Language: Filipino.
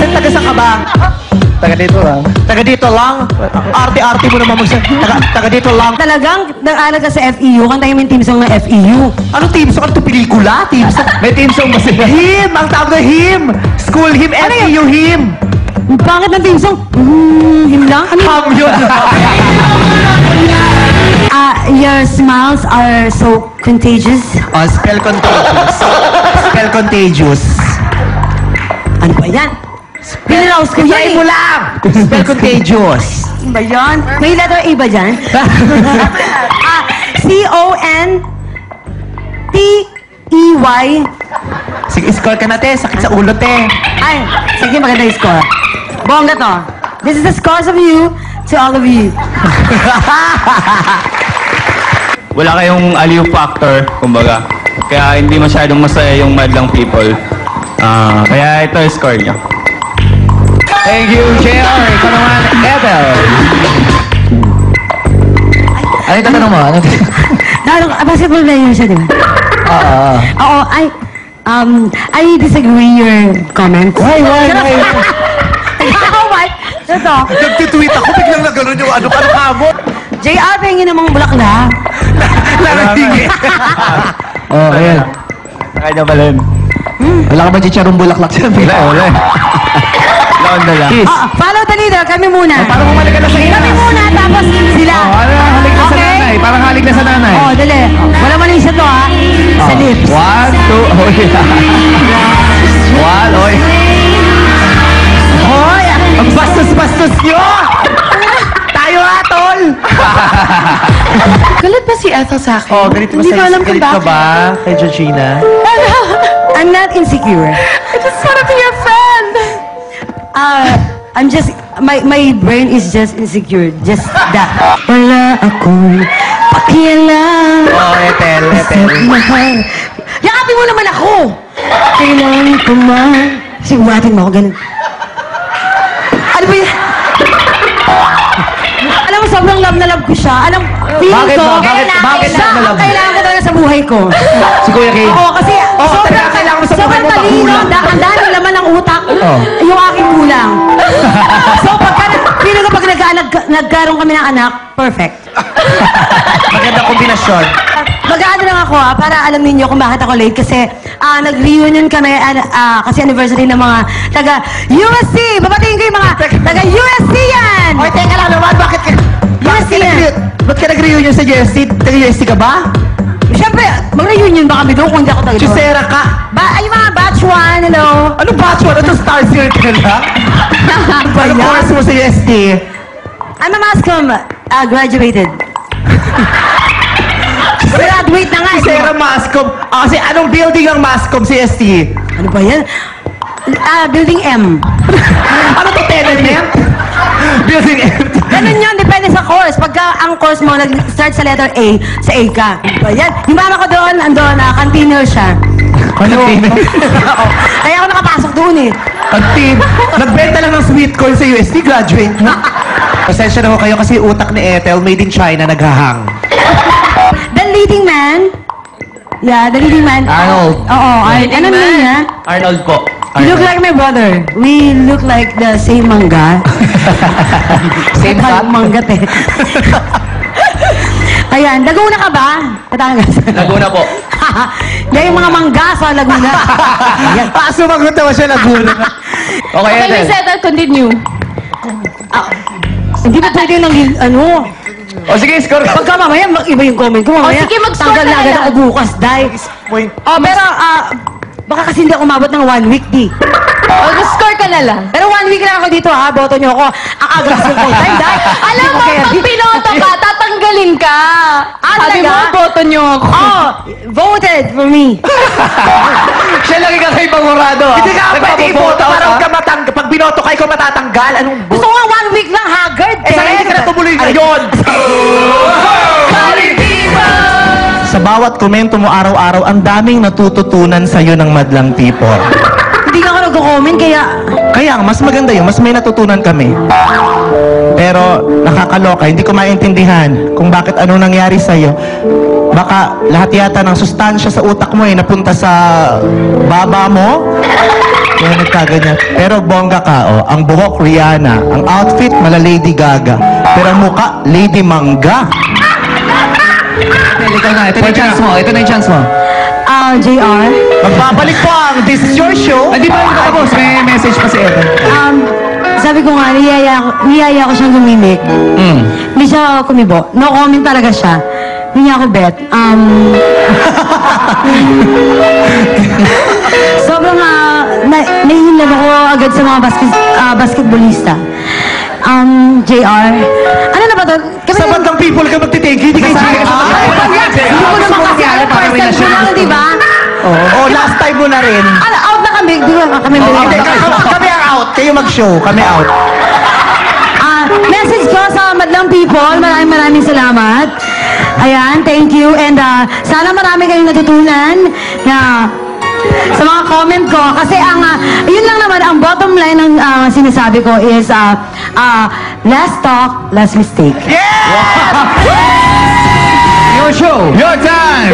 Taga saan ka ba? Taga dito lang. Taga dito lang? Arte-arte mo naman taga dito lang. Talagang nag-aaral ka sa FEU, kantayin mo yung team song ng FEU. Anong team song? Ano ito? Pelikula? Team song? May team song ba sila? Him! Ang tawag na him! School him, FEU him! Ang pangit ng team song. Him lang? Ano Ham yun! Your smiles are so contagious. Oh, spell contagious. Spell contagious. Ano ba yan? Piniraos ko yan Try mo lang! Spell contagious. Ano ba yan? May letter A ba dyan? C-O-N-T-E-Y. Sige, score ka na, te. Sakit sa ulo, te. Ay, sige, maganda yung score. Bongga to. This is the scores of you to all of you. Wala kayong aliw factor, kumbaga. Kaya hindi masyadong masaya yung madlang people. Kaya ito yung score niya. Thank you, JR. Ikaw naman, Ethel. Ano yung tatanong mo? Basketball player siya, di ba? Oo, I disagree your comments. Why? What? Ito. Nag-tweet ako, biglang na gano'n yung ano ka mo. JR, pahingin namang bulakla. Narating eh. Oh, ayan. Kaya pala yun. Wala ka ba chicharong bulaklak siya? Wala. Laon na lang. Kiss. Follow the leader, kami muna. Parang humalik ka na sa ina. Kami muna, tapos sila. Halik na sa Okay. nanay. Parang halik na sa nanay. Oh, dali. Wala mali siya to, ha? Sa lips. 1, 2, oy. 1, oy. Hoy! Ang bastos-bastos nyo! Tayo nga, tol! Galit ba si Ethel sa akin? Oh, galit ba Hindi ko sa'yo? alam kung Galit ka bakit. ba kay Georgina? I'm not insecure. I just wanna be your friend. I'm just, my brain is just insecure. Just that. Wala akong pakialam. Oh, Ethel. Mahal. Yakapin mo naman ako! Kailangan ko man. Siwatin mo ako ganun. Ano ba yan? Alam mo, sobrang love na love ko siya. Alam, feeling Bakit ko, ba? Bakit siya love na ang love mo? kailangan ko talaga sa buhay ko. Si Kuya Kay. Oo, kasi talaga kailangan mo sa buhay sobrang mo, talino, magulang. ang dami laman ng utak, yung aking kulang. So, feeling ko pag nagkaroon kami ng anak, perfect. Magandang kombinasyon. Mag-aano lang ako para alam niyo kung bakit ako late kasi nag-reunion kami kasi anniversary ng mga taga-USC. Babatiin ko yung mga taga-USC yan! Hoy, teka lang naman, bakit ka nag-reunion sa USC? Taga-USC ka ba? Siyempre, mag-reunion ba kami doon kung hindi ako taga doon? Chisera ka? Ay, mga batch 1, hello! Ano batch mo? Ano star circle lang? Ano course mo sa UST? I'm a mascom, graduated. Graduate na nga. Chisera Mascom. Kasi anong building ang Mascom sa UST? Ano ba yan? Building M. Ano to, tenement? Building M. Ganun yun, depende sa course. Pagka ang course mo nag-start sa letter A, sa A ka. Ano ba yan? Yung mama ko doon, andun, continuer siya. Ano? Kaya ako nakapasok doon eh. Nagbenta lang ng sweet corn sa UST, graduate na. Pasensya na ho kayo kasi utak ni Ethel, made in China, naghahang. The leading man. Yeah, the leading man. Arnold. Oo, ano naman niya? Arnold po. You look like my brother. We look like the same manga. Same cut? Manga, te. Ayan, Laguna ka ba? Batangas. Laguna po. Yan yung mga mangga sa Laguna. Ayan. Sumagot naman siya, Laguna. Okay, Okay, Miss Ethel. Ethel, continue. Hindi ba pwede nang, ano? O sige, score ka. Pagka mamaya, iba yung comment ko. Mamaya, O, sige, mag-score tanggal ka na na agad lang. ako bukas, dahil. Point. Oh, pero, baka kasi hindi ako umabot ng 1 week, di. O, score ka na lang. Pero 1 week lang ako dito, ha? Boto niyo ako. Ang aga kasi full time, dahil. Alam mo, pag pinoto ka, tatanggalin ka. Sabi mo, talaga? boto niyo ako. Oh, voted for me. Siya lang yung kakaibang morado, ha? Hindi ka pwede iboto para ka. huwag ka matanggal. Pag binoto ka, ikaw matatanggal. Anong Gusto ko nga 1 week lang, haggard, Eh, sana hindi ka na tumuloy ngayon. Sa bawat komento mo araw-araw, ang daming natututunan sa'yo ng madlang people. Hindi ka ako nag-comment, kaya. Kaya mas maganda yun, mas may natutunan kami. Pero nakakaloka, hindi ko maintindihan kung bakit ano nangyari sa'yo. Baka lahat yata ng sustansya sa utak mo napunta sa baba mo. Kaya nagkaganyan. Pero bongga ka, oh. Ang buhok, Rihanna. Ang outfit, mala Lady Gaga. Pero ang muka, Lady Mangga. Ikaw na, ito na yung chance mo. Ito na yung chance mo. JR. Magbabalik po ang This Is Your Show. Hindi pa rin tapos. May message pa si Evan. Sabi ko nga, niyaya ko siyang gumimik. Hindi siya kumibo. No comment talaga siya. Hindi niya ako bet. Sobrang nahihinlan ako agad sa mga basketballista. JR. Ano na ba to? Sa bandang people ka magtitake, hindi ka Hindi ko naman kasi alam first time ko lang, di ba? Oh, last time mo na rin. Out na kami. Di ba kami Hindi, kami ang out. Kayo mag-show, kami out. Message ko sa madlang people, maraming salamat. Ayan, thank you. And sana marami kayong natutunan na sa mga comment ko. Kasi yun lang naman, ang bottom line ng sinasabi ko is less talk, less mistake. Your show. Your time!